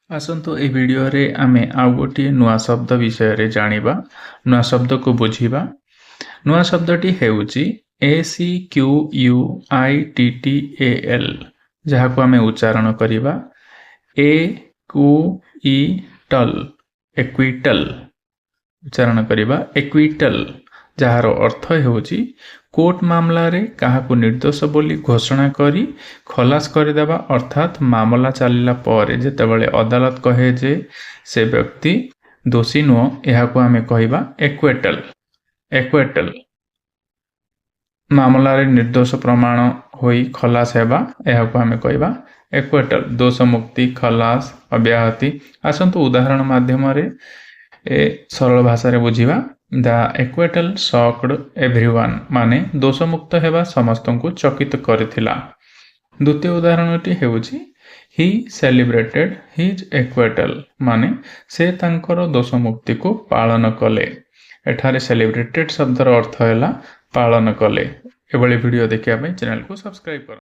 आसंतु ए video रे आमे आउ गोटे नुआ शब्द विषय रे जानिबा नुआ शब्द को बुझिबा। नुआ शब्दटी हेउची ACQUITTAL जहा को आमे उच्चारण करिबा एक्विटल एक्विटल उच्चारण करिबा एक्विटल जहार अर्थ हेउची कोर्ट मामला रे काहाकू निर्दोष बोली घोषणा करी खलास करदेबा अर्थात मामला चलिला पर जेतेबेले अदालत कहे जे से व्यक्ति दोषी नुह एहाकू आमे कहिबा एक्विटल एक्विटल मामला रे निर्दोष प्रमाण होई खलास हेबा एहाकू आमे कहिबा एक्विटल दोष मुक्ति खलास अब्याहति। आसंतु उदाहरण माध्यम रे ए सरल भाषा रे बुझिबा। द एक्विटल शॉक्ड एवरीवन माने दोष मुक्त हेबा समस्त को चकित करथिला। द्वितीय उदाहरणटी हेउची ही सेलिब्रेटेड हिज एक्विटल माने से तांकर दोष मुक्ति को पालन कले। एठारे सेलिब्रेटेड शब्दर अर्थ हैला पालन कले। एभली वीडियो देखिया पई चैनल को सब्सक्राइब कर।